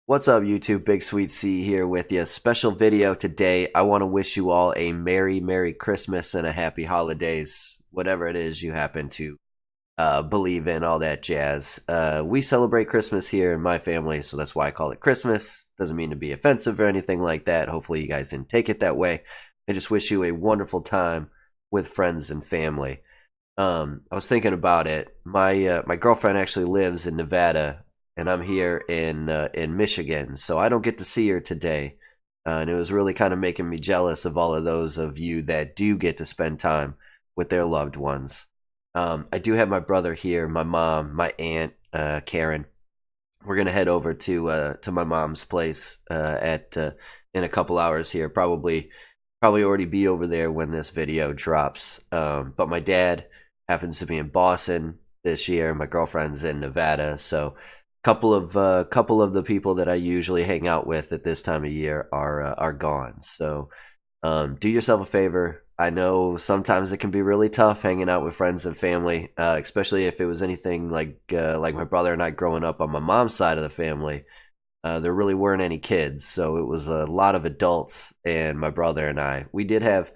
What's up, YouTube? BigSweetC here with you. Special video today. I want to wish you all a Merry Christmas and a Happy Holidays, whatever it is you happen to believe in, all that jazz. We celebrate Christmas here in my family, so that's why I call it Christmas. Doesn't mean to be offensive or anything like that. Hopefully, you guys didn't take it that way. I just wish you a wonderful time with friends and family. I was thinking about it. My girlfriend actually lives in Nevada, and I'm here in Michigan, so I don't get to see her today. And it was really kind of making me jealous of all of those of you that do get to spend time with their loved ones. I do have my brother here, my mom, my aunt, Karen. We're gonna head over to my mom's place at in a couple hours here. Probably already be over there when this video drops. But my dad happens to be in Boston this year. My girlfriend's in Nevada, so couple of the people that I usually hang out with at this time of year are gone. So do yourself a favor. I know sometimes it can be really tough hanging out with friends and family, especially if it was anything like my brother and I growing up on my mom's side of the family. There really weren't any kids, so it was a lot of adults and my brother and I. We did have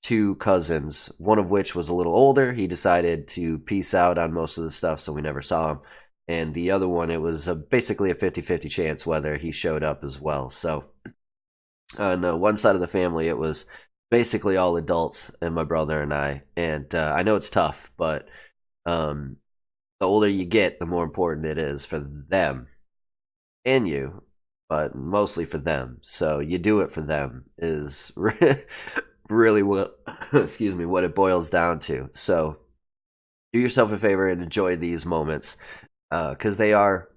two cousins, one of which was a little older. He decided to peace out on most of the stuff, so we never saw him. And the other one, it was basically a 50-50 chance whether he showed up as well. So on one side of the family, it was basically all adults and my brother and I. And I know it's tough, but the older you get, the more important it is for them and you, but mostly for them. So you do it for them is really what, excuse me, what it boils down to. So do yourself a favor and enjoy these moments because they are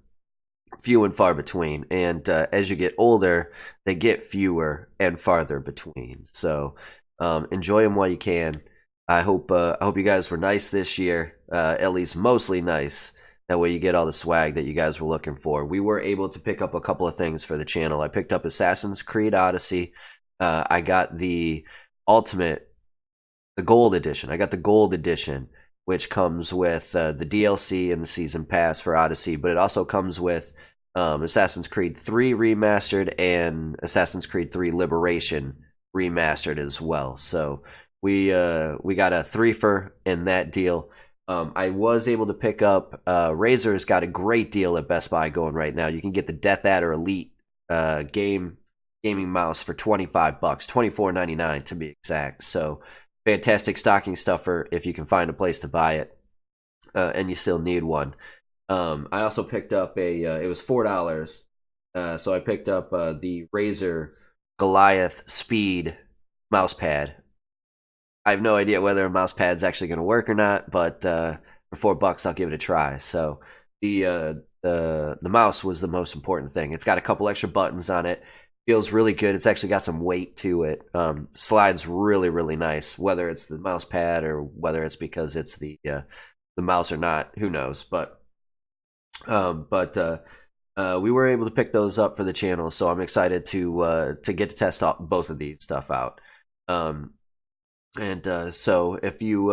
few and far between. And as you get older, they get fewer and farther between. So enjoy them while you can. I hope you guys were nice this year, at least mostly nice. That way you get all the swag that you guys were looking for. We were able to pick up a couple of things for the channel. I picked up Assassin's Creed Odyssey. I got the gold edition. I got the gold edition, which comes with the DLC and the season pass for Odyssey, but it also comes with Assassin's Creed 3 Remastered and Assassin's Creed 3 Liberation Remastered as well. So we got a threefer in that deal. I was able to pick up Razer's got a great deal at Best Buy going right now. You can get the Death Adder Elite gaming mouse for $25, $24.99 to be exact. So fantastic stocking stuffer if you can find a place to buy it, and you still need one. I also picked up it was $4, so I picked up the Razer Goliath Speed mouse pad. I have no idea whether a mouse pad's actually going to work or not, but for $4 I'll give it a try. So the mouse was the most important thing. It's got a couple extra buttons on it. Feels really good. It's actually got some weight to it. Slides really nice. Whether it's the mouse pad or whether it's because it's the mouse or not, who knows? But we were able to pick those up for the channel, so I'm excited to get to test both of these stuff out. So if you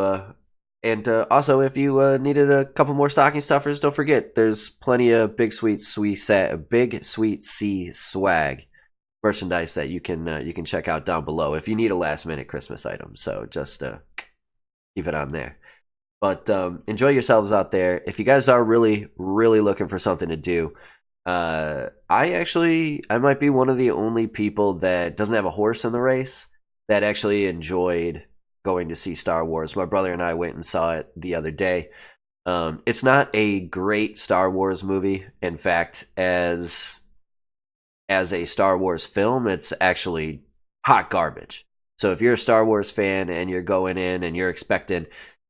also if you needed a couple more stocking stuffers, don't forget there's plenty of BigSweetC swag merchandise that you can check out down below if you need a last minute Christmas item. So just keep it on there. But enjoy yourselves out there. If you guys are really looking for something to do, I might be one of the only people that doesn't have a horse in the race that actually enjoyed going to see Star Wars. My brother and I went and saw it the other day. It's not a great Star Wars movie. In fact, as a Star Wars film, it's actually hot garbage. So if you're a Star Wars fan and you're going in and you're expecting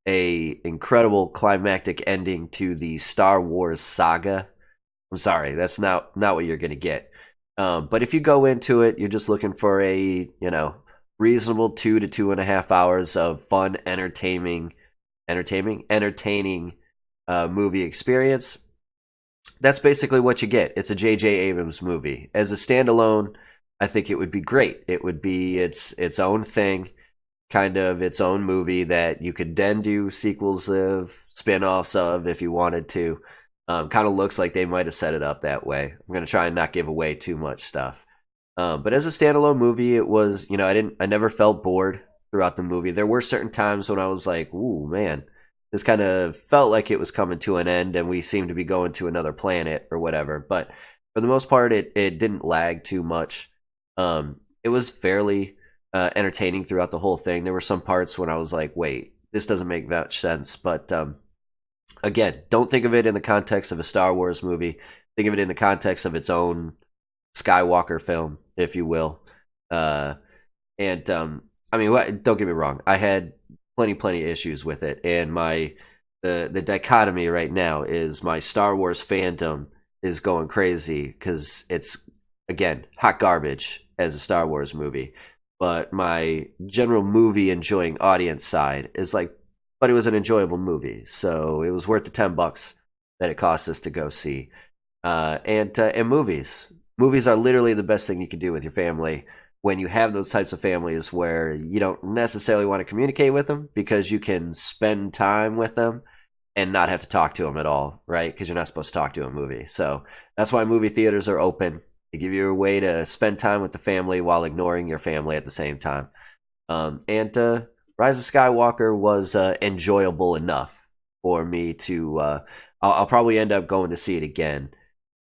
a incredible climactic ending to the Star Wars saga, I'm sorry, that's not what you're going to get. But if you go into it, you're just looking for a, reasonable 2 to 2.5 hours of fun, entertaining movie experience. That's basically what you get. It's a J.J. Abrams movie. As a standalone, I think it would be great. It would be its own thing, kind of its own movie that you could then do sequels of, spin-offs of if you wanted to. Kind of looks like they might have set it up that way. I'm gonna try and not give away too much stuff. But as a standalone movie, it was, I never felt bored throughout the movie. There were certain times when I was like, "Ooh, man, this kind of felt like it was coming to an end, and we seemed to be going to another planet or whatever." But for the most part, it didn't lag too much. It was fairly entertaining throughout the whole thing. There were some parts when I was like, "Wait, this doesn't make much sense." But again, don't think of it in the context of a Star Wars movie. Think of it in the context of its own Skywalker film, if you will. Uh, and I mean, don't get me wrong. I had plenty issues with it, and the dichotomy right now is my Star Wars fandom is going crazy because it's, again, hot garbage as a Star Wars movie. But my general movie enjoying audience side is like, but it was an enjoyable movie, so it was worth the $10 that it cost us to go see. And movies are literally the best thing you can do with your family when you have those types of families where you don't necessarily want to communicate with them because you can spend time with them and not have to talk to them at all, right? Because you're not supposed to talk to a movie. So that's why movie theaters are open. They give you a way to spend time with the family while ignoring your family at the same time. And Rise of Skywalker was enjoyable enough for me to. I'll probably end up going to see it again.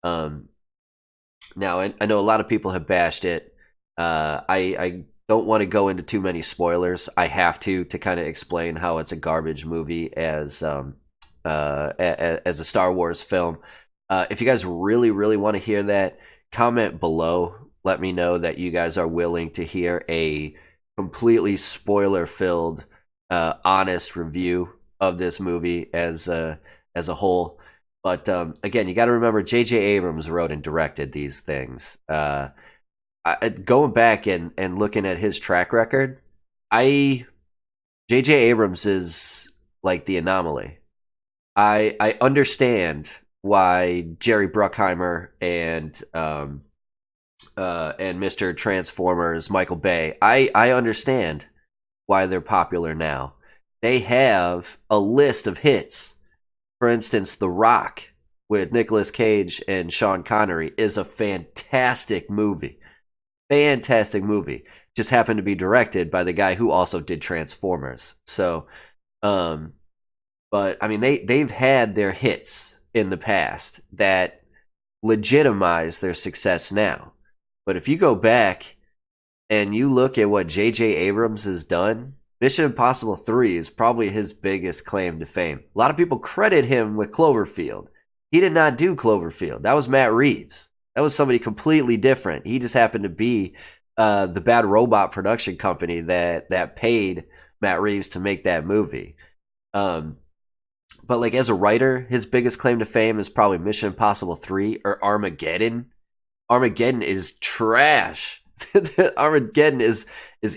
Now, I know a lot of people have bashed it. I don't want to go into too many spoilers. I have to kind of explain how it's a garbage movie as a Star Wars film. If you guys really want to hear that, comment below. Let me know that you guys are willing to hear a completely spoiler-filled, honest review of this movie as a whole. But again, you got to remember, J.J. Abrams wrote and directed these things. Going back and looking at his track record, J.J. Abrams is like the anomaly. I understand why Jerry Bruckheimer and Mr. Transformers, Michael Bay, I understand why they're popular now. They have a list of hits. For instance, The Rock with Nicolas Cage and Sean Connery is a fantastic movie. Fantastic movie. Just happened to be directed by the guy who also did Transformers. So, but I mean, they've had their hits in the past that legitimize their success now. But if you go back and you look at what J.J. Abrams has done, Mission Impossible 3 is probably his biggest claim to fame. A lot of people credit him with Cloverfield. He did not do Cloverfield. That was Matt Reeves. That was somebody completely different. He just happened to be the Bad Robot production company that paid Matt Reeves to make that movie. But like as a writer, his biggest claim to fame is probably Mission Impossible 3 or Armageddon. Armageddon is trash. Armageddon is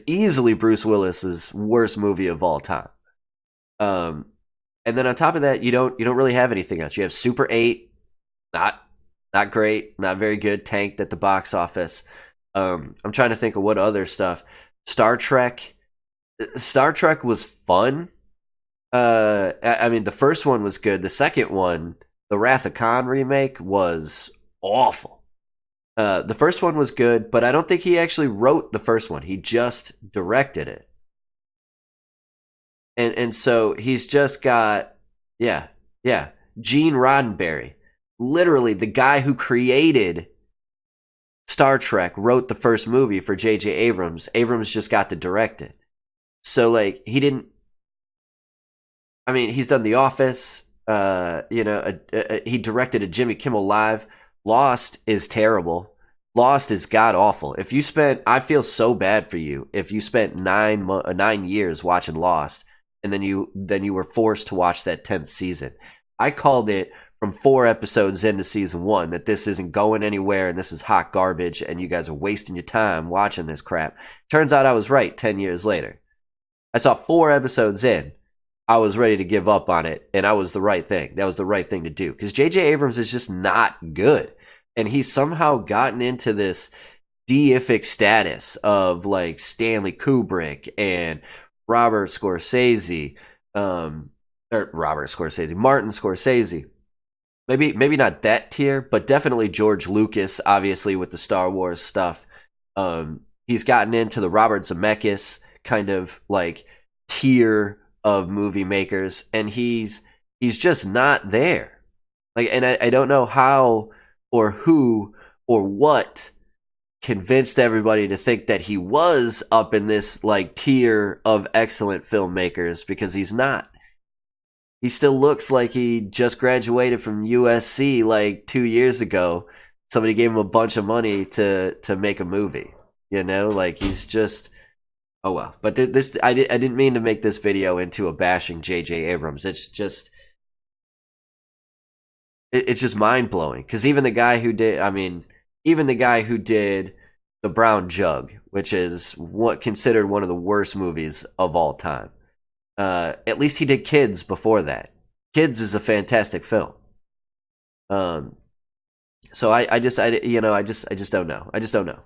easily Bruce Willis's worst movie of all time. And then on top of that, you don't really have anything else. You have Super 8, not great, not very good, tanked at the box office. I'm trying to think of what other stuff. Star Trek was fun. I mean, the first one was good. The second one, the Wrath of Khan remake, was awful. The first one was good, but I don't think he actually wrote the first one. He just directed it. And so he's just got, yeah, Gene Roddenberry. Literally, the guy who created Star Trek wrote the first movie for J.J. Abrams. Abrams just got to direct it. So, like, he didn't... I mean, he's done The Office. He directed a Jimmy Kimmel Live. Lost is terrible. Lost is god awful. If you spent, I feel so bad for you. If you spent 9 years watching Lost, and then you were forced to watch that 10th season. I called it from 4 episodes into season 1 that this isn't going anywhere and this is hot garbage and you guys are wasting your time watching this crap. Turns out I was right 10 years later. I saw 4 episodes in. I was ready to give up on it, and I was the right thing. That was the right thing to do because J.J. Abrams is just not good. And he's somehow gotten into this deific status of like Stanley Kubrick and Martin Scorsese. maybe not that tier, but definitely George Lucas, obviously with the Star Wars stuff. He's gotten into the Robert Zemeckis kind of like tier of movie makers, and he's just not there. Like, and I don't know how or who or what convinced everybody to think that he was up in this like tier of excellent filmmakers, because he's not. He still looks like he just graduated from USC like 2 years ago. Somebody gave him a bunch of money to make a movie. You know, like he's just, oh well. But this I didn't mean to make this video into a bashing J.J. Abrams. It's just mind blowing, because even the guy who did, The Brown Jug, which is what considered one of the worst movies of all time. At least he did Kids before that. Kids is a fantastic film. So I just don't know. I just don't know.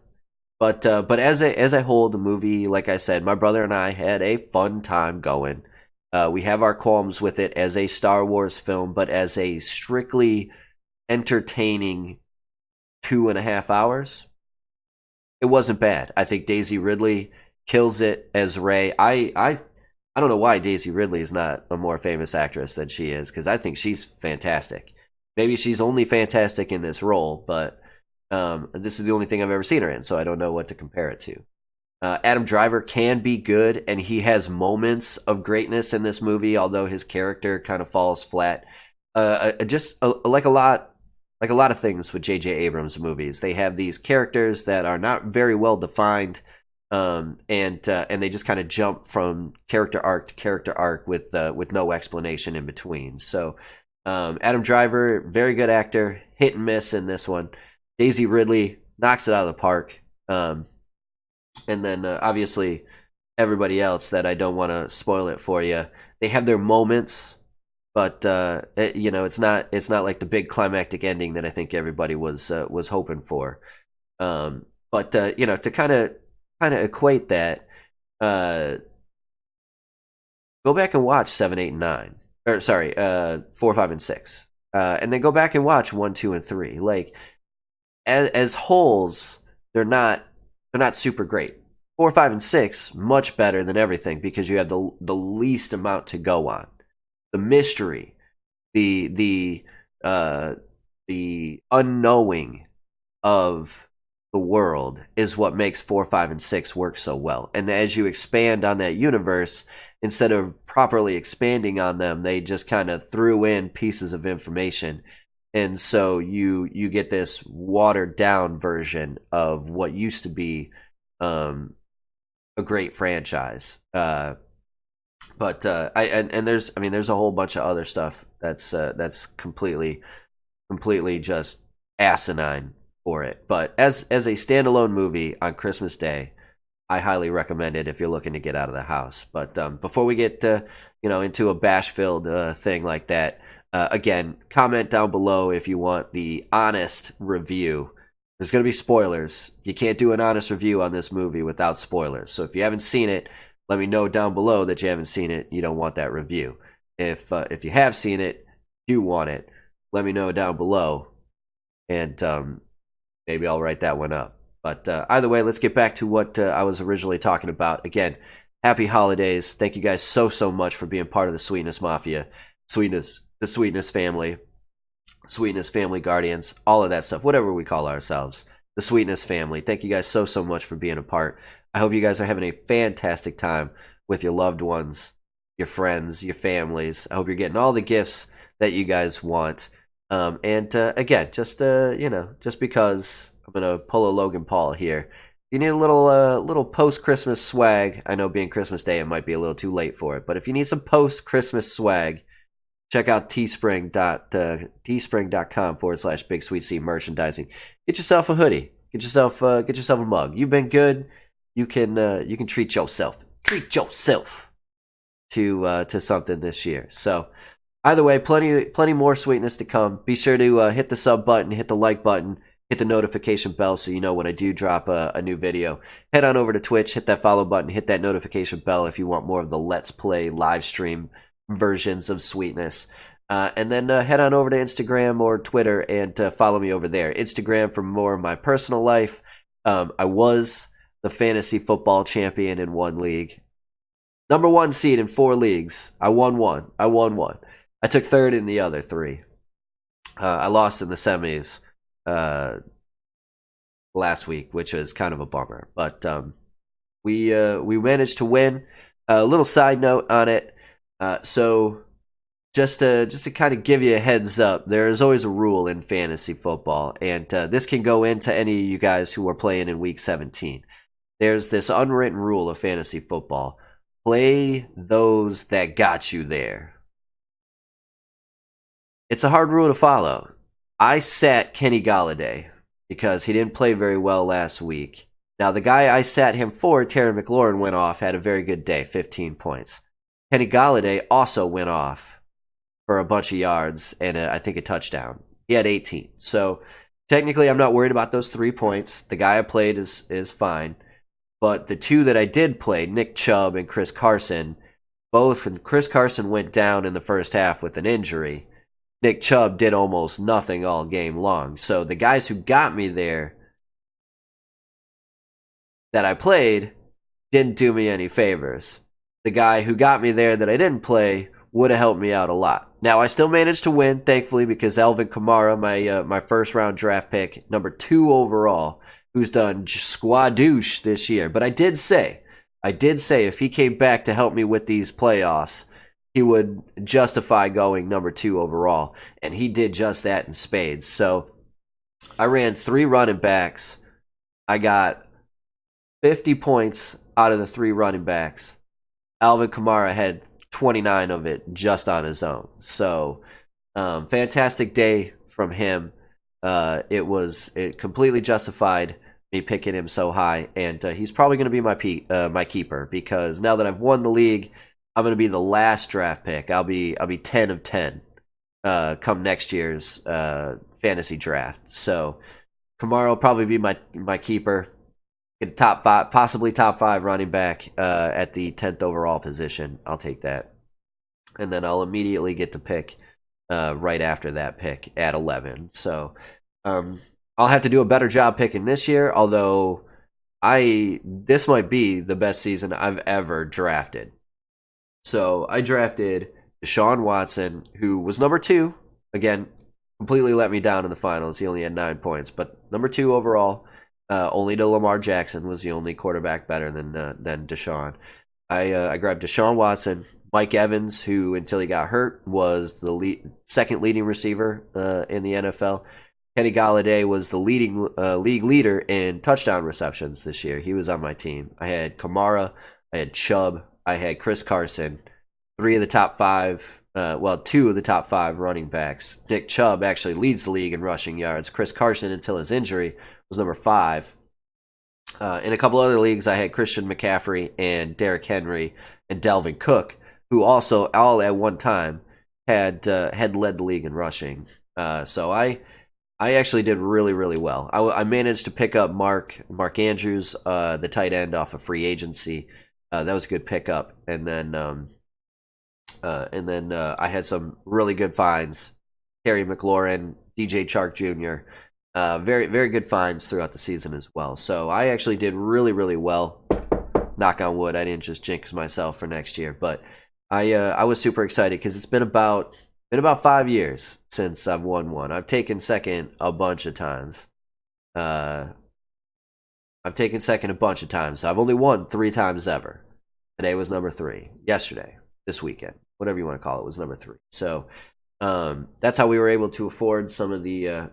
But as a whole, the movie, like I said, my brother and I had a fun time going. We have our qualms with it as a Star Wars film, but as a strictly entertaining 2.5 hours, it wasn't bad. I think Daisy Ridley kills it as Rey. I don't know why Daisy Ridley is not a more famous actress than she is, because I think she's fantastic. Maybe she's only fantastic in this role, but this is the only thing I've ever seen her in, so I don't know what to compare it to. Adam Driver can be good, and he has moments of greatness in this movie, although his character kind of falls flat. Like a lot of things with J.J. Abrams movies, they have these characters that are not very well defined, and they just kind of jump from character arc to character arc with no explanation in between. So Adam Driver, very good actor, hit and miss in this one. Daisy Ridley knocks it out of the park. And then obviously everybody else that I don't want to spoil it for you. They have their moments, but it's not like the big climactic ending that I think everybody was hoping for. But to kind of equate that, go back and watch 7, 8, and 9. Or sorry, 4, 5, and 6. And then go back and watch 1, 2, and 3. Like as wholes, they're not super great. 4, 5, and 6 much better than everything, because you have the least amount to go on. The mystery, the unknowing of the world is what makes 4, 5, and 6 work so well. And as you expand on that universe, instead of properly expanding on them, they just kind of threw in pieces of information. And so you get this watered down version of what used to be a great franchise. But there's a whole bunch of other stuff that's completely just asinine for it. But as a standalone movie on Christmas Day, I highly recommend it if you're looking to get out of the house. But before we get into a bash-filled thing like that, again, comment down below if you want the honest review. There's going to be spoilers. You can't do an honest review on this movie without spoilers. So if you haven't seen it, let me know down below that you haven't seen it. You don't want that review. If you have seen it, you want it, let me know down below, and maybe I'll write that one up. But either way, let's get back to what I was originally talking about. Again, happy holidays. Thank you guys so much for being part of the Sweetness Mafia, the Sweetness family. Sweetness Family Guardians, all of that stuff, whatever we call ourselves, the Sweetness family. Thank you guys so much for being a part. I hope you guys are having a fantastic time with your loved ones, your friends, your families. I hope you're getting all the gifts that you guys want. And again, just because I'm gonna pull a Logan Paul here, you need a little post-Christmas swag. I know being Christmas Day, it might be a little too late for it, but if you need some post-Christmas swag, check out teespring.com/BigSweetC merchandising. Get yourself a hoodie. Get yourself a mug. You've been good. You can treat yourself. Treat yourself to something this year. So either way, plenty more sweetness to come. Be sure to hit the sub button, hit the like button, hit the notification bell so you know when I do drop a new video. Head on over to Twitch, hit that follow button, hit that notification bell if you want more of the Let's Play live stream versions of Sweetness. And then head on over to Instagram or Twitter and follow me over there. Instagram for more of my personal life. I was the fantasy football champion in one league. Number one seed in 4 leagues. I won one. I took third in the other 3. I lost in the semis last week, which was kind of a bummer. But we managed to win. A little side note on it. So just to kind of give you a heads up, there is always a rule in fantasy football, and this can go into any of you guys who are playing in Week 17. There's this unwritten rule of fantasy football. Play those that got you there. It's a hard rule to follow. I sat Kenny Golladay because he didn't play very well last week. Now, the guy I sat him for, Terry McLaurin, went off, had a very good day, 15 points. Kenny Golladay also went off for a bunch of yards and I think a touchdown. He had 18. So technically, I'm not worried about those 3 points. The guy I played is fine. But the 2 that I did play, Nick Chubb and Chris Carson, and Chris Carson went down in the first half with an injury. Nick Chubb did almost nothing all game long. So the guys who got me there that I played didn't do me any favors. The guy who got me there that I didn't play would have helped me out a lot. Now, I still managed to win, thankfully, because Alvin Kamara, my first round draft pick, number 2 overall, who's done squadouche this year. But I did say if he came back to help me with these playoffs, he would justify going number 2 overall. And he did just that in spades. So I ran 3 running backs. I got 50 points out of the 3 running backs. Alvin Kamara had 29 of it just on his own. So fantastic day from him. It completely justified me picking him so high, and he's probably going to be my keeper, because now that I've won the league, I'm going to be the last draft pick. I'll be 10 of 10 come next year's fantasy draft. So Kamara will probably be my keeper. Get a top 5, possibly top 5 running back at the 10th overall position. I'll take that, and then I'll immediately get to pick right after that pick at 11. So I'll have to do a better job picking this year, although this might be the best season I've ever drafted. So I drafted Deshaun Watson, who was number 2. Again, completely let me down in the finals. He only had 9 points, but number 2 overall. Only to Lamar Jackson was the only quarterback better than Deshaun. I grabbed Deshaun Watson, Mike Evans, who until he got hurt was the second leading receiver in the NFL. Kenny Golladay was the league leader in touchdown receptions this year. He was on my team. I had Kamara, I had Chubb, I had Chris Carson, 2 of the top 5 running backs. Nick Chubb actually leads the league in rushing yards. Chris Carson, until his injury, was number 5. In a couple other leagues, I had Christian McCaffrey and Derrick Henry and Dalvin Cook, who also all at one time had led the league in rushing. So I actually did really, really well. I managed to pick up Mark Andrews, the tight end, off of free agency. That was a good pickup, and then I had some really good finds. Terry McLaurin, DJ Chark Jr. Very, very good finds throughout the season as well. So I actually did really, really well. Knock on wood, I didn't just jinx myself for next year, but I was super excited because it's been about 5 years since I've won one. I've taken second a bunch of times. So I've only won 3 times ever. Today was number 3. Yesterday, this weekend, whatever you want to call it, was number 3. So that's how we were able to afford some of the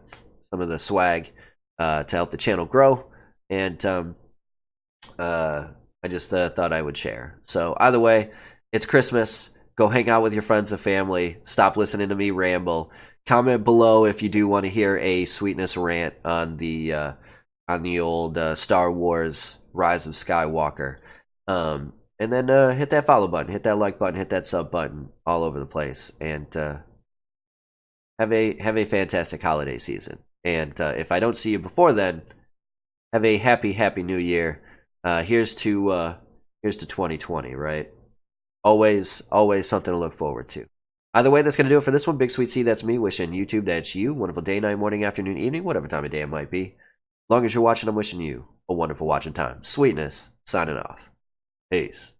swag to help the channel grow. And I just thought I would share. So either way, it's Christmas. Go hang out with your friends and family. Stop listening to me ramble. Comment below if you do want to hear a sweetness rant on the old Star Wars Rise of Skywalker. And then hit that follow button, hit that like button, hit that sub button all over the place, and have a fantastic holiday season. And if I don't see you before then, have a happy new year. Here's to 2020, right? Always something to look forward to. Either way, that's going to do it for this one. Big Sweet C, that's me. Wishing YouTube, that's you. Wonderful day, night, morning, afternoon, evening, whatever time of day it might be. As long as you're watching, I'm wishing you a wonderful watching time. Sweetness, signing off. Peace.